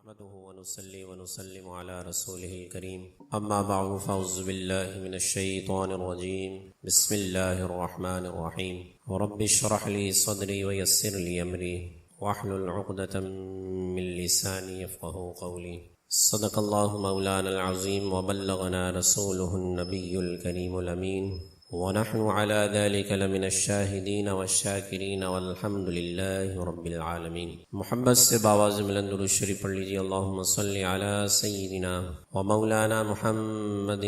نحمده ونصلي ونسلم على رسوله الكريم اما بعد فاعوذ بالله من الشيطان الرجيم بسم الله الرحمن الرحيم رب اشرح لي صدري ويسر لي امري واحلل عقدة من لساني يفقهوا قولي صدق الله مولانا العظيم وبلغنا رسوله النبي الكريم الأمين ونحن على ذلك لمن الشاهدين والشاكرين والحمد لله رب العالمين. محبت سے باواز بلند درود شریف پڑھ لیجیے. اللهم صل على سيدنا ومولانا محمد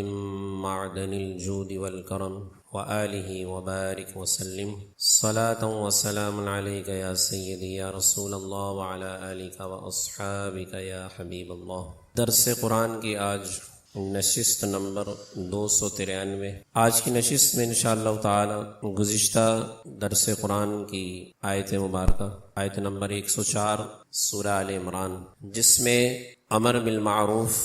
معدن الجود والكرم وآله وبارك وسلم صلاة وسلام عليك يا سيدي يا رسول الله وعلى آلك وأصحابك يا حبيب الله. درس قرآن کی آج نشست نمبر 293. آج کی نشست میں انشاءاللہ تعالی گزشتہ درس قرآن کی آیت مبارکہ آیت نمبر 104 سورہ آل عمران، جس میں امر بالمعروف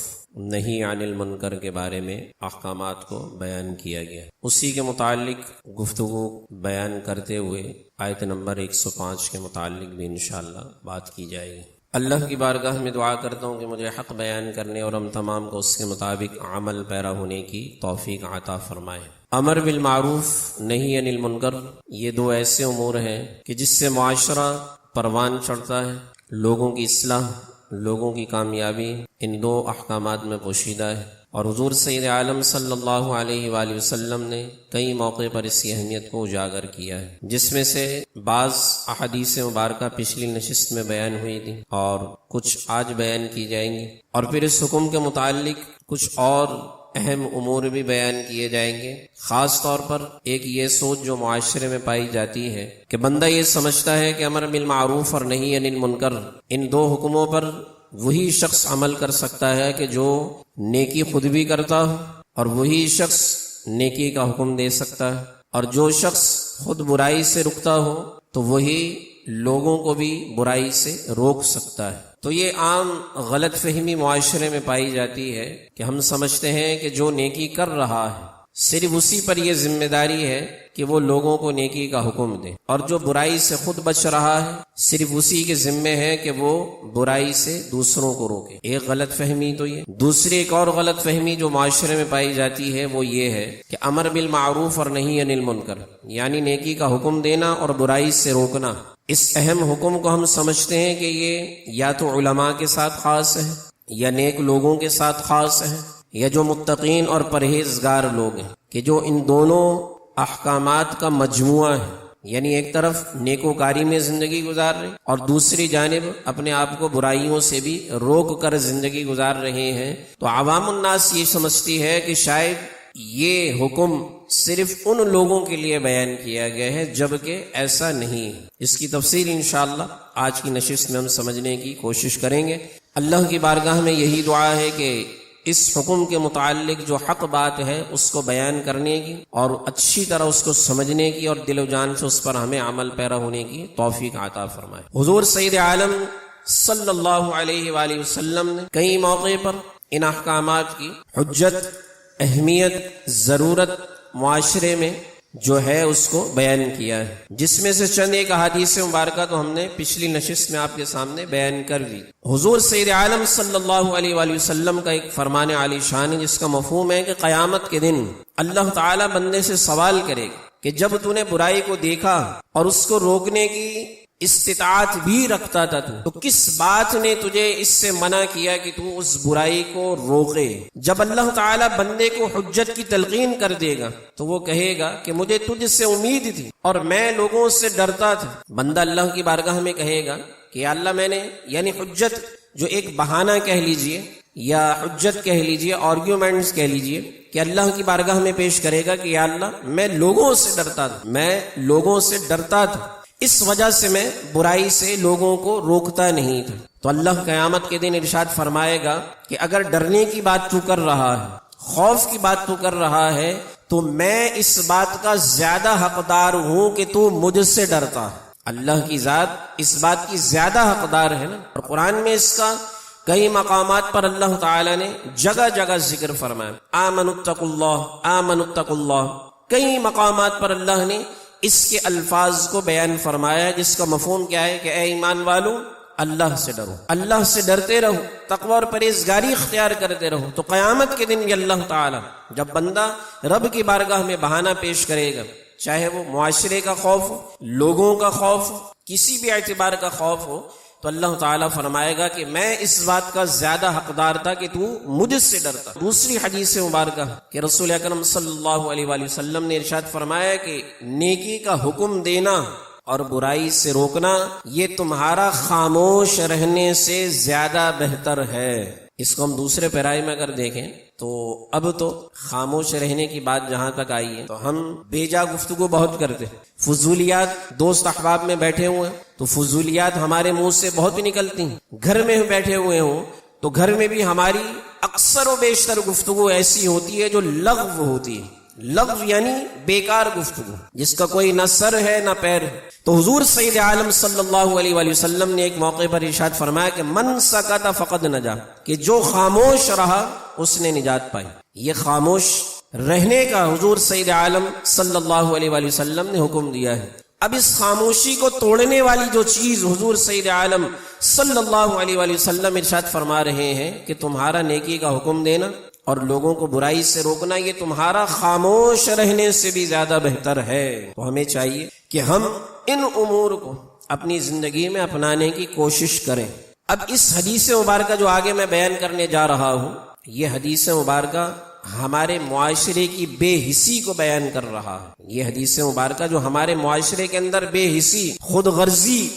نہی عن المنکر کے بارے میں احکامات کو بیان کیا گیا، اسی کے متعلق گفتگو بیان کرتے ہوئے آیت نمبر 105 کے متعلق بھی انشاءاللہ بات کی جائے گی. اللہ کی بارگاہ میں دعا کرتا ہوں کہ مجھے حق بیان کرنے اور ہم تمام کو اس کے مطابق عمل پیرا ہونے کی توفیق عطا فرمائے. امر بالمعروف نہی عن المنکر، یہ دو ایسے امور ہیں کہ جس سے معاشرہ پروان چڑھتا ہے، لوگوں کی اصلاح، لوگوں کی کامیابی ان دو احکامات میں پوشیدہ ہے. اور حضور سید عالم صلی اللہ علیہ وآلہ وسلم نے کئی موقع پر اس کی اہمیت کو اجاگر کیا ہے، جس میں سے بعض احادیث مبارکہ پچھلی نشست میں بیان ہوئی تھی اور کچھ آج بیان کی جائیں گی، اور پھر اس حکم کے متعلق کچھ اور اہم امور بھی بیان کیے جائیں گے. خاص طور پر ایک یہ سوچ جو معاشرے میں پائی جاتی ہے کہ بندہ یہ سمجھتا ہے کہ امر بالمعروف اور نہی عن المنکر، ان دو حکموں پر وہی شخص عمل کر سکتا ہے کہ جو نیکی خود بھی کرتا ہو، اور وہی شخص نیکی کا حکم دے سکتا ہے، اور جو شخص خود برائی سے رکتا ہو تو وہی لوگوں کو بھی برائی سے روک سکتا ہے. تو یہ عام غلط فہمی معاشرے میں پائی جاتی ہے کہ ہم سمجھتے ہیں کہ جو نیکی کر رہا ہے صرف اسی پر یہ ذمہ داری ہے کہ وہ لوگوں کو نیکی کا حکم دے، اور جو برائی سے خود بچ رہا ہے صرف اسی کے ذمے ہے کہ وہ برائی سے دوسروں کو روکے. ایک غلط فہمی تو یہ. دوسری ایک اور غلط فہمی جو معاشرے میں پائی جاتی ہے وہ یہ ہے کہ امر بالمعروف اور نہی عن المنکر یعنی نیکی کا حکم دینا اور برائی سے روکنا، اس اہم حکم کو ہم سمجھتے ہیں کہ یہ یا تو علماء کے ساتھ خاص ہے، یا نیک لوگوں کے ساتھ خاص ہے، یا جو متقین اور پرہیزگار لوگ ہیں، کہ جو ان دونوں احکامات کا مجموعہ ہے، یعنی ایک طرف نیکوکاری میں زندگی گزار رہے اور دوسری جانب اپنے آپ کو برائیوں سے بھی روک کر زندگی گزار رہے ہیں. تو عوام الناس یہ سمجھتی ہے کہ شاید یہ حکم صرف ان لوگوں کے لیے بیان کیا گیا ہے، جبکہ ایسا نہیں ہے. اس کی تفصیل انشاءاللہ آج کی نشست میں ہم سمجھنے کی کوشش کریں گے. اللہ کی بارگاہ میں یہی دعا ہے کہ اس حکم کے متعلق جو حق بات ہے اس کو بیان کرنے کی اور اچھی طرح اس کو سمجھنے کی اور دل و جان سے اس پر ہمیں عمل پیرا ہونے کی توفیق عطا فرمائے. حضور سید عالم صلی اللہ علیہ وآلہ وسلم نے کئی موقع پر ان احکامات کی حجت، اہمیت، ضرورت معاشرے میں جو ہے اس کو بیان کیا ہے، جس میں سے چند ایک احادیث مبارکہ تو ہم نے پچھلی نشست میں آپ کے سامنے بیان کر دی. حضور سید عالم صلی اللہ علیہ وآلہ وسلم کا ایک فرمان عالی شان ہے، جس کا مفہوم ہے کہ قیامت کے دن اللہ تعالی بندے سے سوال کرے گا کہ جب تو نے برائی کو دیکھا اور اس کو روکنے کی استطاعت بھی رکھتا تھا تو کس بات نے تجھے اس سے منع کیا کہ تو اس برائی کو روکے؟ جب اللہ تعالیٰ بندے کو حجت کی تلقین کر دے گا تو وہ کہے گا کہ مجھے تجھ سے امید تھی اور میں لوگوں سے ڈرتا تھا. بندہ اللہ کی بارگاہ میں کہے گا کہ اللہ میں نے، یعنی حجت جو ایک بہانہ کہہ لیجئے یا حجت کہہ لیجئے، آرگیومنٹس کہہ لیجئے، کہ اللہ کی بارگاہ میں پیش کرے گا کہ یا اللہ میں لوگوں سے ڈرتا تھا، میں لوگوں سے ڈرتا تھا، اس وجہ سے میں برائی سے لوگوں کو روکتا نہیں تھا. تو اللہ قیامت کے دن ارشاد فرمائے گا کہ اگر ڈرنے کی بات تو کر رہا ہے، خوف کی بات تو کر رہا ہے، تو میں اس بات کا زیادہ حقدار ہوں کہ تو مجھ سے ڈرتا ہے. اللہ کی ذات اس بات کی زیادہ حقدار ہے نا. اور قرآن میں اس کا کئی مقامات پر اللہ تعالی نے جگہ جگہ ذکر فرمایا. آمنوا اتقوا اللہ، آمنوا اتقوا اللہ. کئی مقامات پر اللہ نے اس کے الفاظ کو بیان فرمایا، جس کا مفہوم کیا ہے کہ اے ایمان والو اللہ سے ڈرو، اللہ سے ڈرتے رہو، تقوی اور پرہیزگاری اختیار کرتے رہو، تو قیامت کے دن بھی اللہ تعالی جب بندہ رب کی بارگاہ میں بہانہ پیش کرے گا، چاہے وہ معاشرے کا خوف ہو، لوگوں کا خوف ہو، کسی بھی اعتبار کا خوف ہو، تو اللہ تعالیٰ فرمائے گا کہ میں اس بات کا زیادہ حقدار تھا کہ تو مجھ سے ڈرتا۔ دوسری حدیث مبارکہ کہ رسول اکرم صلی اللہ علیہ وآلہ وسلم نے ارشاد فرمایا کہ نیکی کا حکم دینا اور برائی سے روکنا یہ تمہارا خاموش رہنے سے زیادہ بہتر ہے۔ اس کو ہم دوسرے پیرائے میں اگر دیکھیں تو اب تو خاموش رہنے کی بات جہاں تک آئی ہے تو ہم بے جا گفتگو بہت کرتے ہیں، فضولیات دوست احباب میں بیٹھے ہوئے ہیں تو فضولیات ہمارے منہ سے بہت نکلتی ہیں، گھر میں بیٹھے ہوئے ہوں تو گھر میں بھی ہماری اکثر و بیشتر گفتگو ایسی ہوتی ہے جو لغو ہوتی ہے۔ لغو یعنی بیکار گفتگو جس کا کوئی نہ سر ہے نہ پیر ہے۔ تو حضور سید عالم صلی اللہ علیہ وآلہ وسلم نے ایک موقع پر ارشاد فرمایا کہ من سکت فقد نجا، کہ جو خاموش رہا اس نے نجات پائی۔ یہ خاموش رہنے کا حضور سید عالم صلی اللہ علیہ وآلہ وسلم نے حکم دیا ہے۔ اب اس خاموشی کو توڑنے والی جو چیز حضور سید عالم صلی اللہ علیہ وآلہ وسلم ارشاد فرما رہے ہیں کہ تمہارا نیکی کا حکم دینا اور لوگوں کو برائی سے روکنا یہ تمہارا خاموش رہنے سے بھی زیادہ بہتر ہے۔ تو ہمیں چاہیے کہ ہم ان امور کو اپنی زندگی میں اپنانے کی کوشش کریں۔ اب اس حدیث مبارکہ جو آگے میں بیان کرنے جا رہا ہوں، یہ حدیث مبارکہ ہمارے معاشرے کی بے حسی کو بیان کر رہا ہے۔ یہ حدیث مبارکہ جو ہمارے معاشرے کے اندر بے حسی، خود غرضی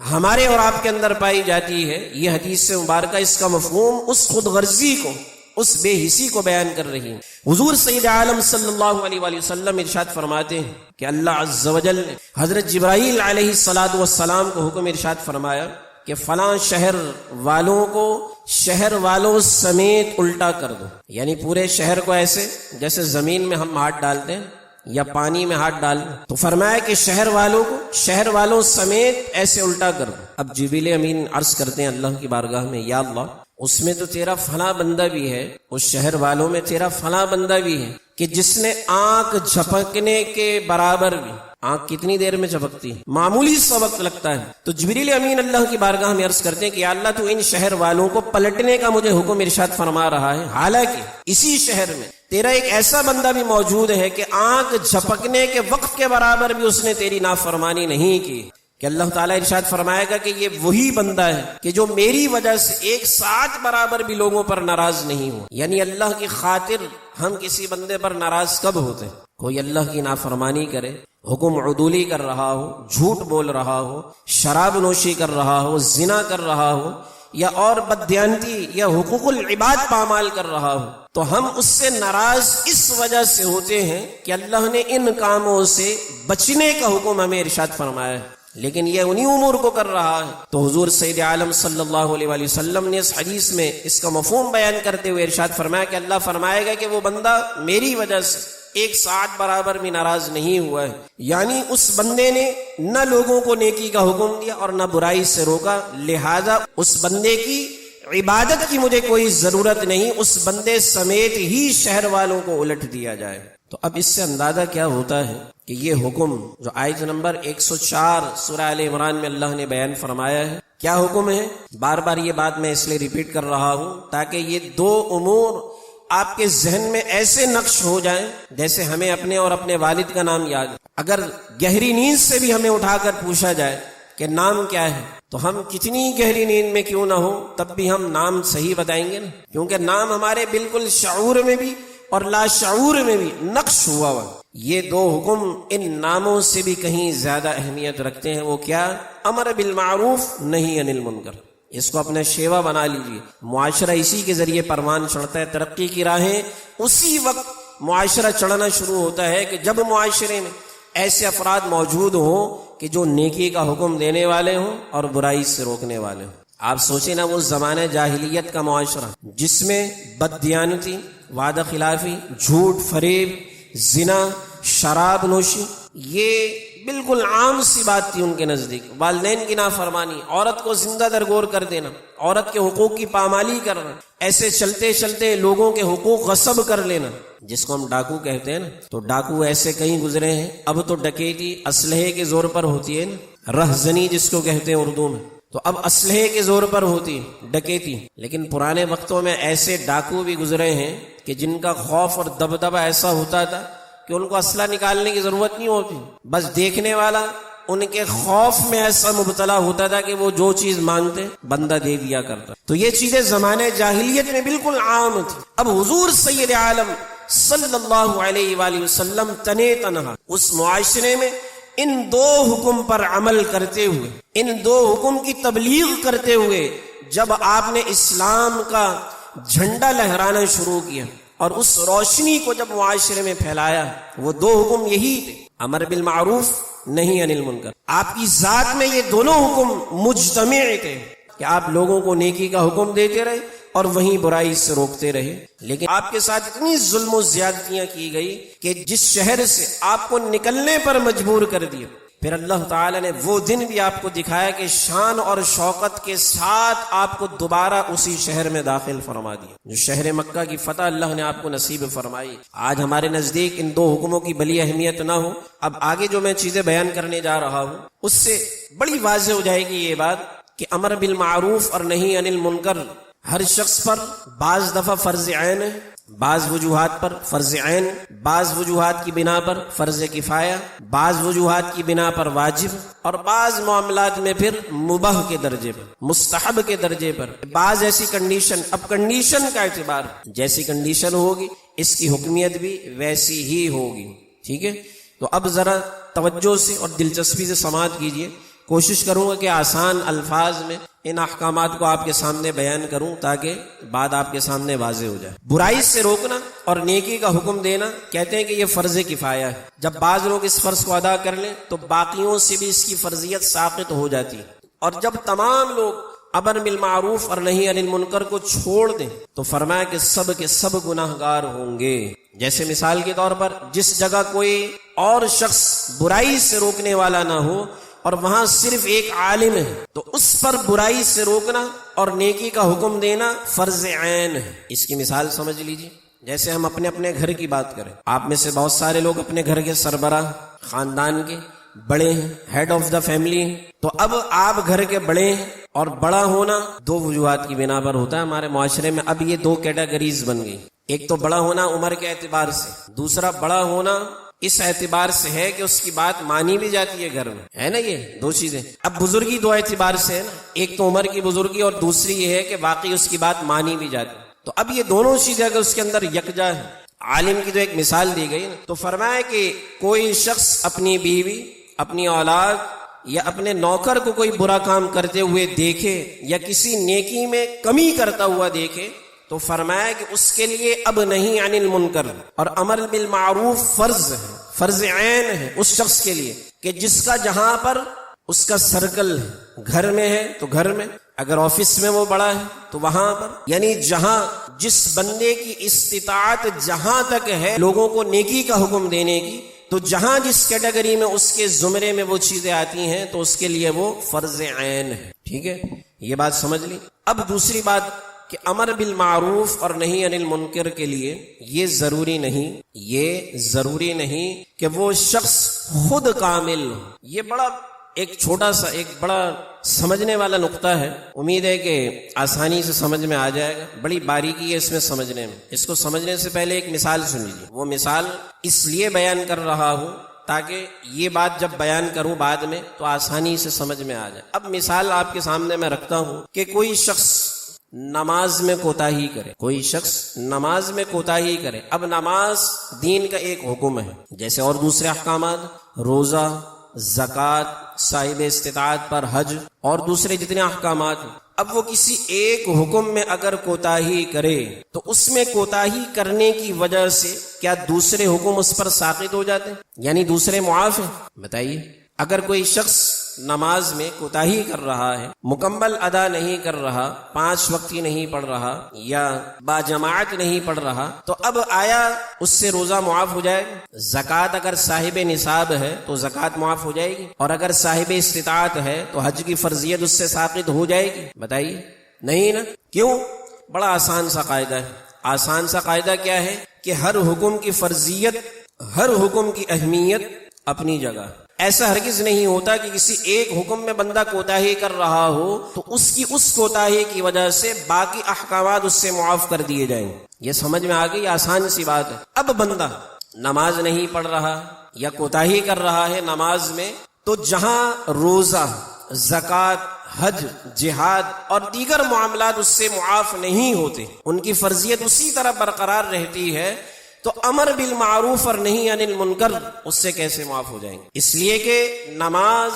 ہمارے اور آپ کے اندر پائی جاتی ہے، یہ حدیث مبارکہ اس کا مفہوم اس خود غرضی کو، اس بے حسی کو بیان کر رہی ہے۔ حضور سید عالم صلی اللہ علیہ وآلہ وسلم ارشاد فرماتے ہیں کہ اللہ عز و جل نے حضرت جبرائیل علیہ السلام کو حکم ارشاد فرمایا کہ فلاں شہر والوں کو شہر والوں سمیت الٹا کر دو، یعنی پورے شہر کو ایسے جیسے زمین میں ہم ہاتھ ڈالتے ہیں یا پانی میں ہاتھ ڈال دیں، تو فرمایا کہ شہر والوں کو شہر والوں سمیت ایسے الٹا کر دو۔ اب جبریل امین عرض کرتے ہیں اللہ کی بارگاہ میں، یا اللہ اس میں تو تیرا فلاں بندہ بھی ہے، اس شہر والوں میں تیرا فلاں بندہ بھی ہے کہ جس نے آنکھ جھپکنے کے برابر بھی، آنکھ کتنی دیر میں جھپکتی ہے؟ معمولی سا وقت لگتا ہے۔ تو جبریل امین اللہ کی بارگاہ میں عرض کرتے ہیں کہ یا اللہ تو ان شہر والوں کو پلٹنے کا مجھے حکم ارشاد فرما رہا ہے، حالانکہ اسی شہر میں تیرا ایک ایسا بندہ بھی موجود ہے کہ آنکھ جھپکنے کے وقت کے برابر بھی اس نے تیری نافرمانی نہیں کی، کہ اللہ تعالیٰ ارشاد فرمائے گا کہ یہ وہی بندہ ہے کہ جو میری وجہ سے ایک ساتھ برابر بھی لوگوں پر ناراض نہیں ہو۔ یعنی اللہ کی خاطر ہم کسی بندے پر ناراض کب ہوتے ہیں؟ کوئی اللہ کی نافرمانی کرے، حکم عدولی کر رہا ہو، جھوٹ بول رہا ہو، شراب نوشی کر رہا ہو، زنا کر رہا ہو، یا اور بددیانتی یا حقوق العباد پامال کر رہا ہو، تو ہم اس سے ناراض اس وجہ سے ہوتے ہیں کہ اللہ نے ان کاموں سے بچنے کا حکم ہمیں ارشاد فرمایا ہے، لیکن یہ انہی امور کو کر رہا ہے۔ تو حضور سید عالم صلی اللہ علیہ وآلہ وسلم نے اس حدیث میں اس کا مفہوم بیان کرتے ہوئے ارشاد فرمایا کہ اللہ فرمائے گا کہ وہ بندہ میری وجہ سے ایک ساعت برابر بھی ناراض نہیں ہوا ہے، یعنی اس بندے نے نہ لوگوں کو نیکی کا حکم دیا اور نہ برائی سے روکا، لہذا اس بندے کی عبادت کی مجھے کوئی ضرورت نہیں، اس بندے سمیت ہی شہر والوں کو الٹ دیا جائے۔ تو اب اس سے اندازہ کیا ہوتا ہے کہ یہ حکم جو آیت نمبر 104 سورہ آل عمران میں اللہ نے بیان فرمایا ہے، کیا حکم ہے؟ بار بار یہ بات میں اس لیے ریپیٹ کر رہا ہوں تاکہ یہ دو امور آپ کے ذہن میں ایسے نقش ہو جائیں جیسے ہمیں اپنے اور اپنے والد کا نام یاد ہے۔ اگر گہری نیند سے بھی ہمیں اٹھا کر پوچھا جائے کہ نام کیا ہے تو ہم کتنی گہری نیند میں کیوں نہ ہو تب بھی ہم نام صحیح بتائیں گے نا، کیونکہ نام ہمارے بالکل شعور میں بھی اور لا شعور میں بھی نقش ہوا ہوا۔ یہ دو حکم ان ناموں سے بھی کہیں زیادہ اہمیت رکھتے ہیں، وہ کیا؟ امر بالمعروف نہی عن المنکر۔ اس کو اپنا شیوا بنا لیجیے، معاشرہ اسی کے ذریعے پروان چڑھتا ہے، ترقی کی راہیں اسی وقت معاشرہ چڑھنا شروع ہوتا ہے کہ جب معاشرے میں ایسے افراد موجود ہوں کہ جو نیکی کا حکم دینے والے ہوں اور برائی سے روکنے والے ہوں۔ آپ سوچیں نا وہ زمانہ جاہلیت کا معاشرہ جس میں بددیانتی، وعدہ خلافی، جھوٹ، فریب، زنا، شراب نوشی یہ بالکل عام سی بات تھی ان کے نزدیک، والدین کی نافرمانی، عورت کو زندہ درگور کر دینا، عورت کے حقوق کی پامالی کرنا، ایسے چلتے چلتے لوگوں کے حقوق غصب کر لینا، جس کو ہم ڈاکو کہتے ہیں نا، تو ڈاکو ایسے کہیں گزرے ہیں۔ اب تو ڈکیتی اسلحے کے زور پر ہوتی ہے نا، رہزنی جس کو کہتے ہیں اردو میں، تو اب اسلحے کے زور پر ہوتی ڈکیتی، لیکن پرانے وقتوں میں ایسے ڈاکو بھی گزرے ہیں کہ جن کا خوف اور دبدبہ ایسا ہوتا تھا کہ ان کو اسلحہ نکالنے کی ضرورت نہیں ہوتی، بس دیکھنے والا ان کے خوف میں ایسا مبتلا ہوتا تھا کہ وہ جو چیز مانگتے بندہ دے دیا کرتا. تو یہ چیزیں زمانے جاہلیت میں بالکل عام تھی. اب حضور سید عالم صلی اللہ علیہ وآلہ وسلم تنے تنہا اس معاشرے میں ان دو حکم پر عمل کرتے ہوئے، ان دو حکم کی تبلیغ کرتے ہوئے جب آپ نے اسلام کا جھنڈا لہرانا شروع کیا اور اس روشنی کو جب معاشرے میں پھیلایا، وہ دو حکم یہی تھے، امر بالمعروف نہیں عن المنکر. آپ کی ذات میں یہ دونوں حکم مجتمع تھے کہ آپ لوگوں کو نیکی کا حکم دیتے رہے اور وہیں برائی سے روکتے رہے. لیکن آپ کے ساتھ اتنی ظلم و زیادتیاں کی گئی کہ جس شہر سے آپ کو نکلنے پر مجبور کر دیا، پھر اللہ تعالی نے وہ دن بھی آپ کو دکھایا کہ شان اور شوقت کے ساتھ آپ کو دوبارہ اسی شہر میں داخل فرما دیا. جو شہر مکہ کی فتح اللہ نے آپ کو نصیب فرمائی. آج ہمارے نزدیک ان دو حکموں کی بلی اہمیت نہ ہو. اب آگے جو میں چیزیں بیان کرنے جا رہا ہوں اس سے بڑی واضح ہو جائے گی یہ بات کہ امر بالمعروف اور نہی عن المنکر ہر شخص پر بعض دفعہ فرض عین ہے، بعض وجوہات پر فرض عین، بعض وجوہات کی بنا پر فرض کفایہ، بعض وجوہات کی بنا پر واجب، اور بعض معاملات میں پھر مباح کے درجے پر، مستحب کے درجے پر. بعض ایسی کنڈیشن، اب کنڈیشن کا اعتبار، جیسی کنڈیشن ہوگی اس کی حکمیت بھی ویسی ہی ہوگی. ٹھیک ہے، تو اب ذرا توجہ سے اور دلچسپی سے سماعت کیجیے. کوشش کروں گا کہ آسان الفاظ میں ان احکامات کو آپ کے سامنے بیان کروں تاکہ بات آپ کے سامنے واضح ہو جائے. برائی سے روکنا اور نیکی کا حکم دینا، کہتے ہیں کہ یہ فرض کفایہ ہے. جب بعض لوگ اس فرض کو ادا کر لیں تو باقیوں سے بھی اس کی فرضیت ساقط ہو جاتی ہے. اور جب تمام لوگ امر بالمعروف اور نہی عن المنکر کو چھوڑ دیں تو فرمایا کہ سب کے سب گناہگار ہوں گے. جیسے مثال کے طور پر جس جگہ کوئی اور شخص برائی سے روکنے والا نہ ہو اور وہاں صرف ایک عالم ہے تو اس پر برائی سے روکنا اور نیکی کا حکم دینا فرض عین ہے. اس کی مثال سمجھ لیجیے. جیسے ہم اپنے اپنے گھر کی بات کریں، آپ میں سے بہت سارے لوگ اپنے گھر کے سربراہ، خاندان کے بڑے ہیں، ہیڈ آف دا فیملی ہیں. تو اب آپ گھر کے بڑے ہیں اور بڑا ہونا دو وجوہات کی بنا پر ہوتا ہے ہمارے معاشرے میں. اب یہ دو کیٹیگریز بن گئی. ایک تو بڑا ہونا عمر کے اعتبار سے، دوسرا بڑا ہونا اس اعتبار سے ہے کہ اس کی بات مانی بھی جاتی ہے گھر میں، ہے نا. یہ دو چیزیں. اب بزرگی دو اعتبار سے ہے نا، ایک تو عمر کی بزرگی اور دوسری یہ ہے کہ واقعی اس کی بات مانی بھی جاتی ہے. تو اب یہ دونوں چیزیں اگر اس کے اندر یکجا ہے، عالم کی تو ایک مثال دی گئی نا، تو فرمایا کہ کوئی شخص اپنی بیوی، اپنی اولاد یا اپنے نوکر کو کوئی برا کام کرتے ہوئے دیکھے یا کسی نیکی میں کمی کرتا ہوا دیکھے تو فرمایا کہ اس کے لیے اب نہیں عن المنکر اور امر بالمعروف فرض ہے، فرض عین ہے اس شخص کے لیے کہ جس کا جہاں پر اس کا سرکل ہے، گھر میں ہے تو گھر میں، اگر آفس میں وہ بڑا ہے تو وہاں پر، یعنی جہاں جس بندے کی استطاعت جہاں تک ہے لوگوں کو نیکی کا حکم دینے کی، تو جہاں جس کیٹیگری میں اس کے زمرے میں وہ چیزیں آتی ہیں تو اس کے لیے وہ فرض عین ہے. ٹھیک ہے، یہ بات سمجھ لی. اب دوسری بات کہ امر بالمعروف اور نہی عن المنکر کے لیے یہ ضروری نہیں کہ وہ شخص خود کامل ہو. یہ بڑا ایک چھوٹا سا ایک بڑا سمجھنے والا نقطہ ہے. امید ہے کہ آسانی سے سمجھ میں آ جائے گا. بڑی باریکی ہے اس میں سمجھنے میں. اس کو سمجھنے سے پہلے ایک مثال سن لیجیے. وہ مثال اس لیے بیان کر رہا ہوں تاکہ یہ بات جب بیان کروں بعد میں تو آسانی سے سمجھ میں آ جائے. اب مثال آپ کے سامنے میں رکھتا ہوں کہ کوئی شخص نماز میں کوتاہی کرے، کوئی شخص نماز میں کوتاہی کرے. اب نماز دین کا ایک حکم ہے، جیسے اور دوسرے احکامات، روزہ، زکوٰۃ، صاحب استطاعت پر حج اور دوسرے جتنے احکامات ہیں. اب وہ کسی ایک حکم میں اگر کوتاہی کرے تو اس میں کوتاہی کرنے کی وجہ سے کیا دوسرے حکم اس پر ساقط ہو جاتے ہیں، یعنی دوسرے معاف ہیں؟ بتائیے. اگر کوئی شخص نماز میں کوتاہی کر رہا ہے، مکمل ادا نہیں کر رہا، 5 وقت ہی نہیں پڑھ رہا یا با جماعت نہیں پڑھ رہا، تو اب آیا اس سے روزہ معاف ہو جائے گا؟ زکوٰۃ اگر صاحب نصاب ہے تو زکوٰۃ معاف ہو جائے گی، اور اگر صاحب استطاعت ہے تو حج کی فرضیت اس سے ساقط ہو جائے گی؟ بتائیے. نہیں نا. کیوں؟ بڑا آسان سا قاعدہ ہے. آسان سا قاعدہ کیا ہے کہ ہر حکم کی فرضیت، ہر حکم کی اہمیت اپنی جگہ. ایسا ہرگز نہیں ہوتا کہ کسی ایک حکم میں بندہ کوتاہی کر رہا ہو تو اس کی اس کوتاہی کی وجہ سے باقی احکامات اس سے معاف کر دیے جائیں۔ یہ سمجھ میں آ گئی، آسان سی بات ہے۔ اب بندہ نماز نہیں پڑھ رہا یا کوتاہی کر رہا ہے نماز میں، تو جہاں روزہ، زکوٰۃ، حج، جہاد اور دیگر معاملات اس سے معاف نہیں ہوتے، ان کی فرضیت اسی طرح برقرار رہتی ہے، تو امر بالمعروف اور نہی عن المنکر اس سے کیسے معاف ہو جائیں گے؟ اس لیے کہ نماز،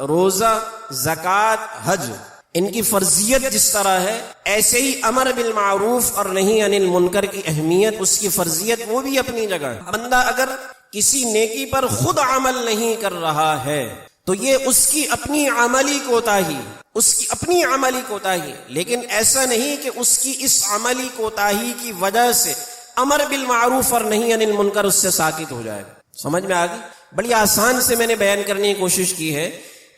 روزہ، زکوٰۃ، حج، ان کی فرضیت جس طرح ہے، ایسے ہی امر بالمعروف اور نہی عن المنکر کی اہمیت، اس کی فرضیت وہ بھی اپنی جگہ ہے۔ بندہ اگر کسی نیکی پر خود عمل نہیں کر رہا ہے تو یہ اس کی اپنی عملی کوتاہی، اس کی اپنی عملی کوتاہی، لیکن ایسا نہیں کہ اس کی اس عملی کوتاہی کی وجہ سے امر بالمعروف اور نہی عن المنکر اس سے ساکت ہو جائے۔ سمجھ میں آ گئی؟ بڑی آسان سے میں نے بیان کرنے کی کوشش کی ہے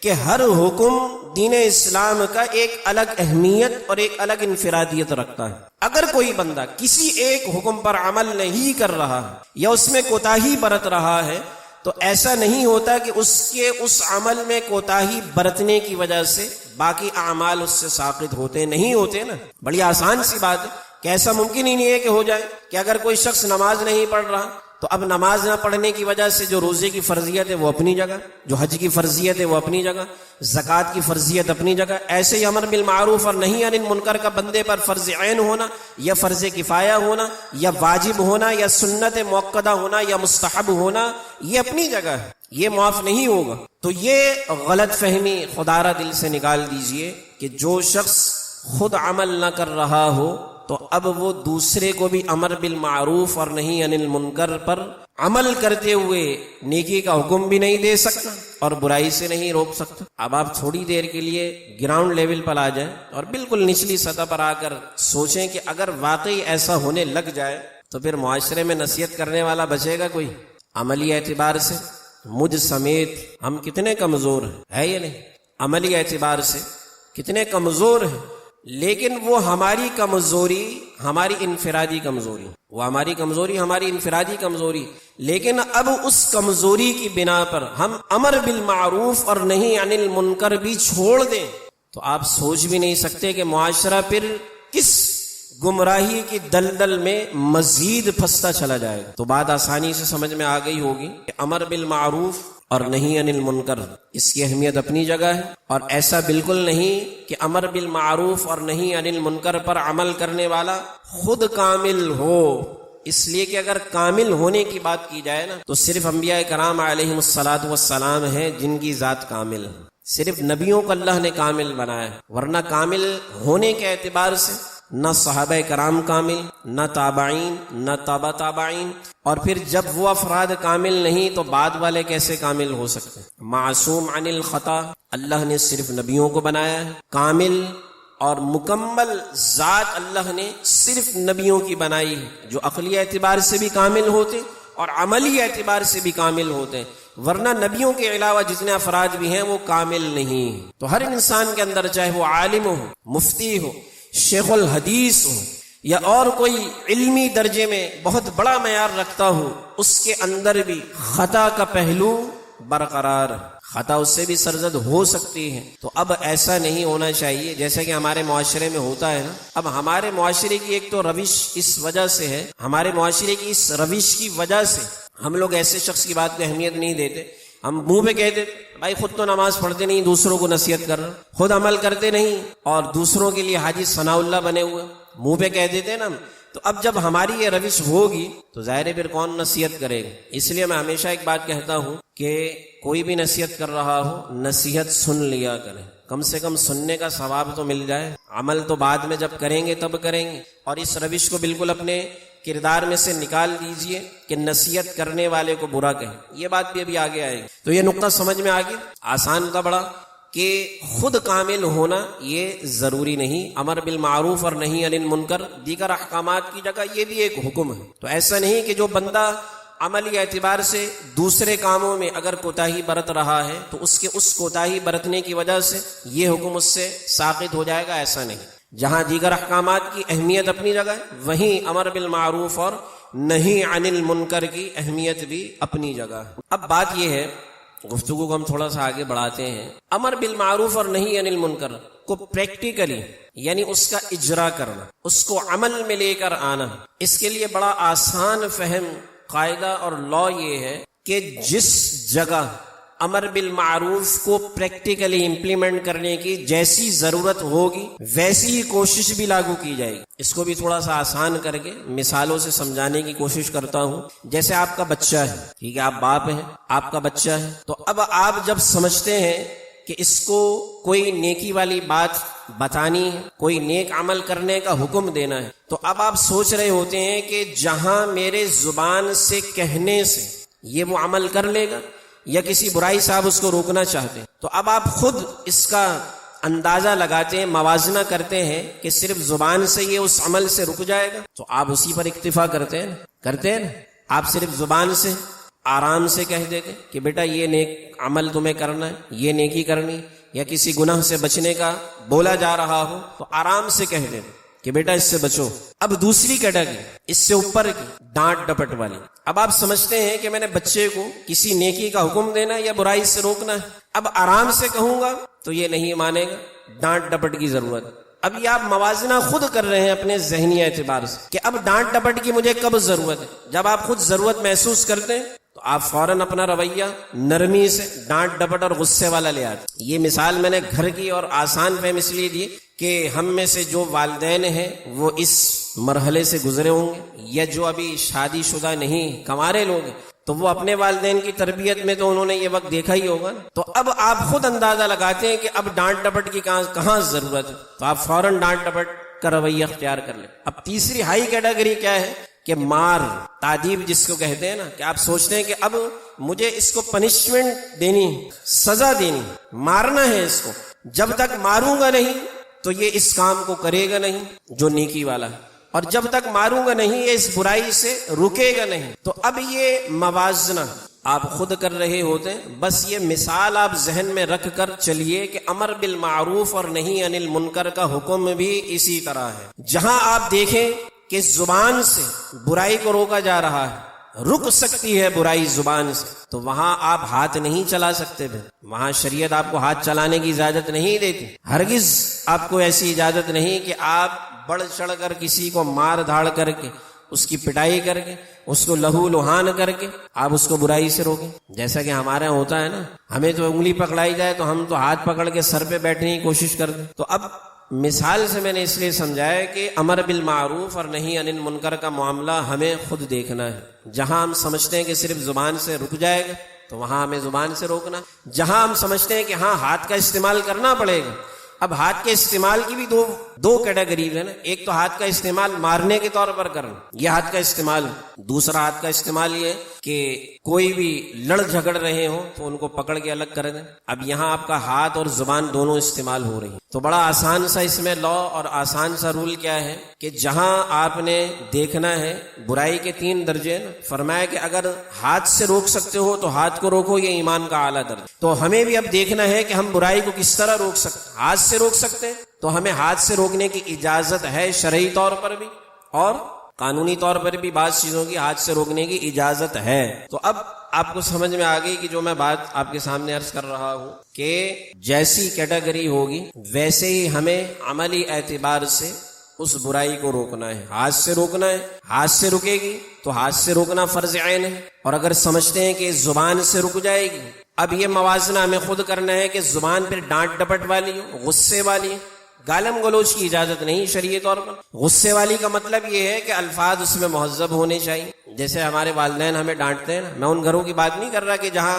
کہ ہر حکم دین اسلام کا ایک الگ اہمیت اور ایک الگ انفرادیت رکھتا ہے۔ اگر کوئی بندہ کسی ایک حکم پر عمل نہیں کر رہا یا اس میں کوتاہی برت رہا ہے تو ایسا نہیں ہوتا کہ اس کے اس عمل میں کوتاہی برتنے کی وجہ سے باقی اعمال اس سے ساقط ہوتے نہیں ہوتے نا۔ بڑی آسان سی بات ہے کہ ایسا ممکن ہی نہیں ہے کہ ہو جائے کہ اگر کوئی شخص نماز نہیں پڑھ رہا تو اب نماز نہ پڑھنے کی وجہ سے جو روزے کی فرضیت ہے وہ اپنی جگہ، جو حج کی فرضیت ہے وہ اپنی جگہ، زکوٰۃ کی فرضیت اپنی جگہ، ایسے ہی امر بالمعروف اور نہی عن المنکر کا بندے پر فرض عین ہونا یا فرض کفایہ ہونا یا واجب ہونا یا سنت موقدہ ہونا یا مستحب ہونا، یہ اپنی جگہ ہے، یہ معاف نہیں ہوگا۔ تو یہ غلط فہمی خدا را دل سے نکال دیجئے کہ جو شخص خود عمل نہ کر رہا ہو تو اب وہ دوسرے کو بھی امر بالمعروف اور نہی عن المنکر پر عمل کرتے ہوئے نیکی کا حکم بھی نہیں دے سکتا اور برائی سے نہیں روک سکتا۔ اب آپ تھوڑی دیر کے لیے گراؤنڈ لیول پر آ جائیں اور بالکل نچلی سطح پر آ کر سوچیں کہ اگر واقعی ایسا ہونے لگ جائے تو پھر معاشرے میں نصیحت کرنے والا بچے گا کوئی؟ عملی اعتبار سے مجھ سمیت ہم کتنے کمزور ہیں، ہے یا نہیں؟ عملی اعتبار سے کتنے کمزور ہیں، لیکن وہ ہماری کمزوری ہماری انفرادی کمزوری، وہ ہماری کمزوری ہماری انفرادی کمزوری، لیکن اب اس کمزوری کی بنا پر ہم امر بالمعروف اور نہی عن المنکر بھی چھوڑ دیں تو آپ سوچ بھی نہیں سکتے کہ معاشرہ پھر کس گمراہی کی دلدل میں مزید پھنستا چلا جائے گا۔ تو بات آسانی سے سمجھ میں آ گئی ہوگی کہ امر بالمعروف اور نہی عن المنکر اس کی اہمیت اپنی جگہ ہے، اور ایسا بالکل نہیں کہ امر بالمعروف اور نہی عن المنکر پر عمل کرنے والا خود کامل ہو، اس لیے کہ اگر کامل ہونے کی بات کی جائے نا تو صرف انبیاء کرام علیہم الصلاۃ والسلام ہیں جن کی ذات کامل ہے، صرف نبیوں کو اللہ نے کامل بنایا ہے، ورنہ کامل ہونے کے اعتبار سے نہ صحابہ کرام کامل، نہ تابعین، نہ تابع تابعین، اور پھر جب وہ افراد کامل نہیں تو بعد والے کیسے کامل ہو سکتے؟ معصوم عن الخطا اللہ نے صرف نبیوں کو بنایا ہے، کامل اور مکمل ذات اللہ نے صرف نبیوں کی بنائی ہے جو عقلی اعتبار سے بھی کامل ہوتے اور عملی اعتبار سے بھی کامل ہوتے ہیں، ورنہ نبیوں کے علاوہ جتنے افراد بھی ہیں وہ کامل نہیں۔ تو ہر انسان کے اندر چاہے وہ عالم ہو، مفتی ہو، شیخ الحدیث ہو یا اور کوئی علمی درجے میں بہت بڑا معیار رکھتا ہو، اس کے اندر بھی خطا کا پہلو برقرار ہے، خطا اس سے بھی سرزد ہو سکتی ہے۔ تو اب ایسا نہیں ہونا چاہیے جیسا کہ ہمارے معاشرے میں ہوتا ہے نا۔ اب ہمارے معاشرے کی ایک تو روش اس وجہ سے ہے، ہمارے معاشرے کی اس روش کی وجہ سے ہم لوگ ایسے شخص کی بات کو اہمیت نہیں دیتے، ہم منہ پہ کہتے بھائی خود تو نماز پڑھتے نہیں، دوسروں کو نصیحت کر رہے، خود عمل کرتے نہیں اور دوسروں کے لیے حاجی ثناء اللہ بنے ہوئے، منہ پہ کہہ دیتے نا۔ تو اب جب ہماری یہ روش ہوگی تو ظاہر ہے پھر کون نصیحت کرے گا؟ اس لیے میں ہمیشہ ایک بات کہتا ہوں کہ کوئی بھی نصیحت کر رہا ہو نصیحت سن لیا کریں، کم سے کم سننے کا ثواب تو مل جائے، عمل تو بعد میں جب کریں گے تب کریں گے۔ اور اس روش کو بالکل اپنے کردار میں سے نکال دیجئے کہ نصیحت کرنے والے کو برا کہیں، یہ بات بھی ابھی آگے آئے گی۔ تو یہ نقطہ سمجھ میں آگے آسان تھا بڑا کہ خود کامل ہونا یہ ضروری نہیں، امر بالمعروف اور نہی عن المنکر دیگر احکامات کی جگہ یہ بھی ایک حکم ہے۔ تو ایسا نہیں کہ جو بندہ عملی اعتبار سے دوسرے کاموں میں اگر کوتاہی برت رہا ہے تو اس کے اس کوتاہی برتنے کی وجہ سے یہ حکم اس سے ساقط ہو جائے گا، ایسا نہیں۔ جہاں دیگر احکامات کی اہمیت اپنی جگہ ہے وہیں امر بالمعروف اور نہی عن المنکر کی اہمیت بھی اپنی جگہ ہے۔ اب بات یہ ہے گفتگو کو ہم تھوڑا سا آگے بڑھاتے ہیں. امر بالمعروف اور نہی عن المنکر کو پریکٹیکلی یعنی اس کا اجرا کرنا، اس کو عمل میں لے کر آنا، اس کے لیے بڑا آسان فہم قاعدہ اور لا یہ ہے کہ جس جگہ امر بالمعروف کو پریکٹیکلی امپلیمنٹ کرنے کی جیسی ضرورت ہوگی ویسی ہی کوشش بھی لاگو کی جائے گی. اس کو بھی تھوڑا سا آسان کر کے مثالوں سے سمجھانے کی کوشش کرتا ہوں. جیسے آپ کا بچہ ہے، ٹھیک ہے، آپ باپ ہیں، آپ کا بچہ ہے، تو اب آپ جب سمجھتے ہیں کہ اس کو کوئی نیکی والی بات بتانی ہے، کوئی نیک عمل کرنے کا حکم دینا ہے، تو اب آپ سوچ رہے ہوتے ہیں کہ جہاں میرے زبان سے کہنے سے یہ وہ عمل کر لے گا یا کسی برائی سے آپ اس کو روکنا چاہتے ہیں، تو اب آپ خود اس کا اندازہ لگاتے ہیں، موازنہ کرتے ہیں کہ صرف زبان سے یہ اس عمل سے رک جائے گا، تو آپ اسی پر اکتفا کرتے ہیں نا. آپ صرف زبان سے آرام سے کہہ دیتے کہ بیٹا یہ نیک عمل تمہیں کرنا ہے، یہ نیکی کرنی، یا کسی گناہ سے بچنے کا بولا جا رہا ہو تو آرام سے کہہ دیتے کہ بیٹا اس سے بچو. اب دوسری کیٹیگری اس سے اوپر کی ڈانٹ ڈپٹ والی. اب آپ سمجھتے ہیں کہ میں نے بچے کو کسی نیکی کا حکم دینا یا برائی سے روکنا ہے، اب آرام سے کہوں گا تو یہ نہیں مانے گا، ڈانٹ ڈپٹ کی ضرورت. اب یہ آپ موازنہ خود کر رہے ہیں اپنے ذہنی اعتبار سے کہ اب ڈانٹ ڈپٹ کی مجھے کب ضرورت ہے. جب آپ خود ضرورت محسوس کرتے ہیں تو آپ فوراً اپنا رویہ نرمی سے ڈانٹ ڈپٹ اور غصے والا لے آتے. یہ مثال میں نے گھر کی اور آسان فہم اس لیے دی کہ ہم میں سے جو والدین ہیں وہ اس مرحلے سے گزرے ہوں گے، یا جو ابھی شادی شدہ نہیں کنوارے لوگ ہیں تو وہ اپنے والدین کی تربیت میں تو انہوں نے یہ وقت دیکھا ہی ہوگا. تو اب آپ خود اندازہ لگاتے ہیں کہ اب ڈانٹ ڈپٹ کی کہاں ضرورت ہے، تو آپ فوراً ڈانٹ ڈپٹ کا رویہ اختیار کر لیں. اب تیسری ہائی کیٹیگری کیا ہے کہ مار تعدیب جس کو کہتے ہیں نا، کہ آپ سوچتے ہیں کہ اب مجھے اس کو پنشمنٹ دینی، سزا دینی، مارنا ہے اس کو، جب تک ماروں گا نہیں تو یہ اس کام کو کرے گا نہیں جو نیکی والا ہے، اور جب تک ماروں گا نہیں یہ اس برائی سے رکے گا نہیں. تو اب یہ موازنہ آپ خود کر رہے ہوتے ہیں. بس یہ مثال آپ ذہن میں رکھ کر چلیے کہ امر بالمعروف اور نہی عن المنکر کا حکم بھی اسی طرح ہے. جہاں آپ دیکھیں کہ زبان سے برائی کو روکا جا رہا ہے، رک سکتی ہے برائی زبان سے، تو وہاں آپ ہاتھ نہیں چلا سکتے پھر. وہاں شریعت آپ کو ہاتھ چلانے کی اجازت نہیں دیتی. ہرگز آپ کو ایسی اجازت نہیں کہ آپ بڑھ چڑھ کر کسی کو مار دھاڑ کر کے، اس کی پٹائی کر کے، اس کو لہو لہان کر کے آپ اس کو برائی سے روکیں. جیسا کہ ہمارے یہاں ہوتا ہے نا، ہمیں تو انگلی پکڑائی جائے تو ہم تو ہاتھ پکڑ کے سر پہ بیٹھنے کی کوشش کرتے. تو اب مثال سے میں نے اس لیے سمجھایا کہ امر بالمعروف اور نہی عن المنکر کا معاملہ ہمیں خود دیکھنا ہے. جہاں ہم سمجھتے ہیں کہ صرف زبان سے رک جائے گا تو وہاں ہمیں زبان سے روکنا. جہاں ہم سمجھتے ہیں کہ ہاں ہاتھ کا استعمال کرنا پڑے گا، اب ہاتھ کے استعمال کی بھی دو کیٹیگریز ہے نا. ایک تو ہاتھ کا استعمال مارنے کے طور پر کرنا، یہ ہاتھ کا استعمال. دوسرا ہاتھ کا استعمال یہ ہے کہ کوئی بھی لڑ جھگڑ رہے ہوں تو ان کو پکڑ کے الگ کر دیں. اب یہاں آپ کا ہاتھ اور زبان دونوں استعمال ہو رہی ہیں. تو بڑا آسان سا اس میں لا اور آسان سا رول کیا ہے کہ جہاں آپ نے دیکھنا ہے برائی کے 3 درجے نا، فرمایا کہ اگر ہاتھ سے روک سکتے ہو تو ہاتھ کو روکو، یہ ایمان کا اعلیٰ درجہ. تو ہمیں بھی اب دیکھنا ہے کہ ہم برائی کو کس طرح روک سکتے. ہاتھ سے روک سکتے ہیں تو ہمیں ہاتھ سے روکنے کی اجازت ہے شرعی طور پر بھی، اور قانونی طور پر بھی بعض چیزوں کی ہاتھ سے روکنے کی اجازت ہے. تو اب آپ کو سمجھ میں آ گئی کہ جو میں بات آپ کے سامنے عرض کر رہا ہوں کہ جیسی کیٹیگری ہوگی ویسے ہی ہمیں عملی اعتبار سے اس برائی کو روکنا ہے. ہاتھ سے روکنا ہے، ہاتھ سے رکے گی تو ہاتھ سے روکنا فرض عین ہے. اور اگر سمجھتے ہیں کہ زبان سے رک جائے گی، اب یہ موازنہ ہمیں خود کرنا ہے کہ زبان پھر ڈانٹ ڈپٹ والی ہو، غصے والی، گالم گلوچ کی اجازت نہیں شرعی طور پر. غصے والی کا مطلب یہ ہے کہ الفاظ اس میں مہذب ہونے چاہیے. جیسے ہمارے والدین ہمیں ڈانٹتے ہیں نا، میں ان گھروں کی بات نہیں کر رہا کہ جہاں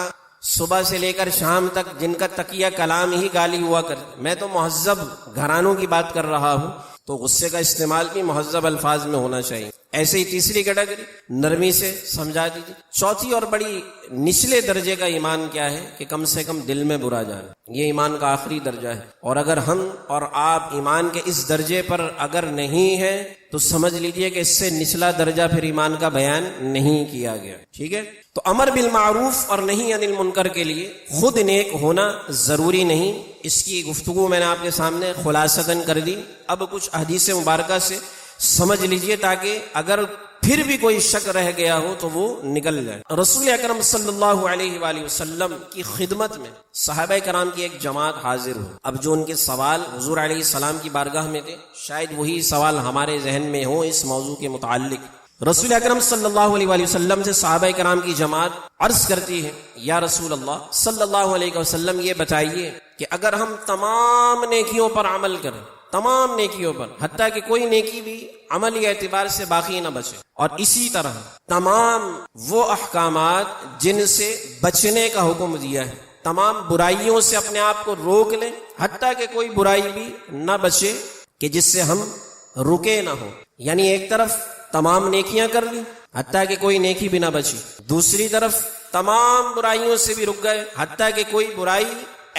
صبح سے لے کر شام تک جن کا تقیہ کلام ہی گالی ہوا کرتے، میں تو مہذب گھرانوں کی بات کر رہا ہوں. تو غصے کا استعمال بھی مہذب الفاظ میں ہونا چاہیے. ایسے ہی تیسری کیٹیگری نرمی سے سمجھا دیجیے. چوتھی اور بڑی نچلے درجے کا ایمان کیا ہے کہ کم سے کم دل میں برا جانا، یہ ایمان کا آخری درجہ ہے. اور اگر ہم اور آپ ایمان کے اس درجے پر اگر نہیں ہیں تو سمجھ لیجئے کہ اس سے نچلا درجہ پھر ایمان کا بیان نہیں کیا گیا. ٹھیک ہے. تو امر بالمعروف اور نہی عن المنکر کے لیے خود نیک ہونا ضروری نہیں. اس کی گفتگو میں نے آپ کے سامنے خلاصتاً کر دی. اب کچھ احادیث مبارکہ سے سمجھ لیجئے تاکہ اگر پھر بھی کوئی شک رہ گیا ہو تو وہ نکل جائے۔ رسول اکرم صلی اللہ علیہ وآلہ وسلم کی خدمت میں صحابہ کرام کی ایک جماعت حاضر ہو۔ اب جو ان کے سوال حضور علیہ السلام کی بارگاہ میں تھے، شاید وہی سوال ہمارے ذہن میں ہو اس موضوع کے متعلق۔ رسول اکرم صلی اللہ علیہ وآلہ وسلم سے صحابہ کرام کی جماعت عرض کرتی ہے، یا رسول اللہ صلی اللہ علیہ وسلم یہ بتائیے کہ اگر ہم تمام نیکیوں پر عمل کریں، تمام نیکیوں پر، حتیٰ کہ کوئی نیکی بھی عملی اعتبار سے باقی نہ بچے، اور اسی طرح تمام وہ احکامات جن سے بچنے کا حکم دیا ہے، تمام برائیوں سے اپنے آپ کو روک لیں، حتیٰ کہ کوئی برائی بھی نہ بچے کہ جس سے ہم رکے نہ ہو۔ یعنی ایک طرف تمام نیکیاں کر لی حتیٰ کہ کوئی نیکی بھی نہ بچی، دوسری طرف تمام برائیوں سے بھی رک گئے حتیٰ کہ کوئی برائی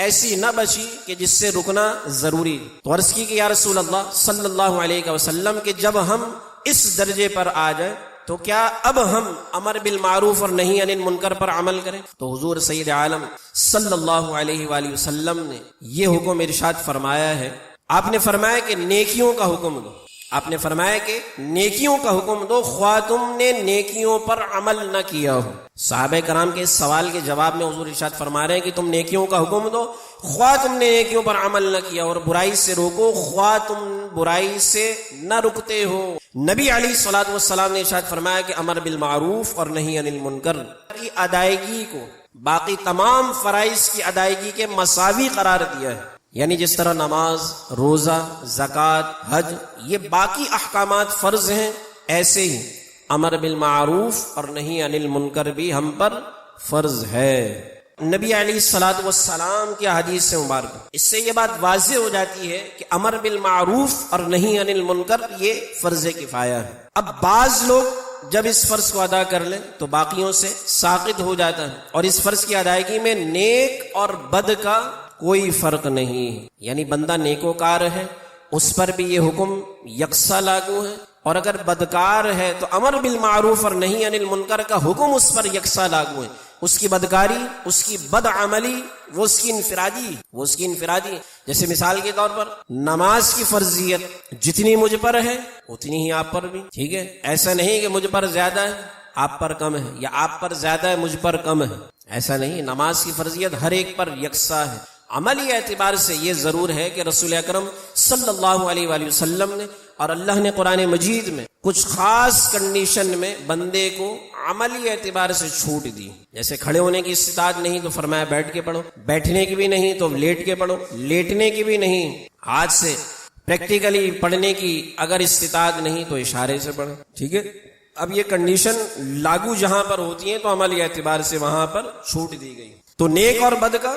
ایسی نہ بچی کہ جس سے رکنا ضروری۔ تو عرض کی کہ یا رسول اللہ صلی اللہ علیہ وسلم کہ جب ہم اس درجے پر آ جائیں تو کیا اب ہم امر بالمعروف اور نہی عن المنکر پر عمل کریں؟ تو حضور سید عالم صلی اللہ علیہ وآلہ وسلم نے یہ حکم ارشاد فرمایا ہے۔ آپ نے فرمایا کہ نیکیوں کا حکم دو، آپ نے فرمایا کہ نیکیوں کا حکم دو، خواہ تم نے نیکیوں پر عمل نہ کیا ہو۔ صحابہ کرام کے اس سوال کے جواب میں حضور ارشاد فرما رہے ہیں کہ تم نیکیوں کا حکم دو، خواہ تم نے نیکیوں پر عمل نہ کیا، اور برائی سے روکو، خواہ تم برائی سے نہ رکتے ہو۔ نبی علیہ الصلوۃ والسلام نے ارشاد فرمایا کہ امر بالمعروف اور نہی عن المنکر کی ادائیگی کو باقی تمام فرائض کی ادائیگی کے مساوی قرار دیا ہے۔ یعنی جس طرح نماز، روزہ، زکوٰۃ، حج یہ باقی احکامات فرض ہیں، ایسے ہی امر بالمعروف اور نہی عن المنکر بھی ہم پر فرض ہے۔ نبی علیہ الصلوۃ والسلام کی حدیث سے مبارک اس سے یہ بات واضح ہو جاتی ہے کہ امر بالمعروف اور نہی عن المنکر یہ فرض کفایہ ہے۔ اب بعض لوگ جب اس فرض کو ادا کر لیں تو باقیوں سے ساقط ہو جاتا ہے، اور اس فرض کی ادائیگی میں نیک اور بد کا کوئی فرق نہیں، یعنی بندہ نیکوکار ہے اس پر بھی یہ حکم یکساں لاگو ہے، اور اگر بدکار ہے تو امر بالمعروف اور نہی عن المنکر کا حکم اس پر یکساں لاگو ہے۔ اس کی بدکاری، اس کی بد عملی وہ اس کی انفرادی جیسے مثال کے طور پر نماز کی فرضیت جتنی مجھ پر ہے اتنی ہی آپ پر بھی، ٹھیک ہے؟ ایسا نہیں کہ مجھ پر زیادہ ہے آپ پر کم ہے، یا آپ پر زیادہ ہے مجھ پر کم ہے، ایسا نہیں۔ نماز کی فرضیت ہر ایک پر یکساں ہے۔ عملی اعتبار سے یہ ضرور ہے کہ رسول اکرم صلی اللہ علیہ وآلہ وسلم نے اور اللہ نے قرآن مجید میں کچھ خاص کنڈیشن میں بندے کو عملی اعتبار سے چھوٹ دی، جیسے کھڑے ہونے کی استطاعت نہیں تو فرمایا بیٹھ کے پڑھو، بیٹھنے کی بھی نہیں تو لیٹ کے پڑھو، لیٹنے کی بھی نہیں، ہاتھ سے پریکٹیکلی پڑھنے کی اگر استطاعت نہیں تو اشارے سے پڑھو، ٹھیک ہے؟ اب یہ کنڈیشن لاگو جہاں پر ہوتی ہیں تو عملی اعتبار سے وہاں پر چھوٹ دی گئی۔ تو نیک اور بد کا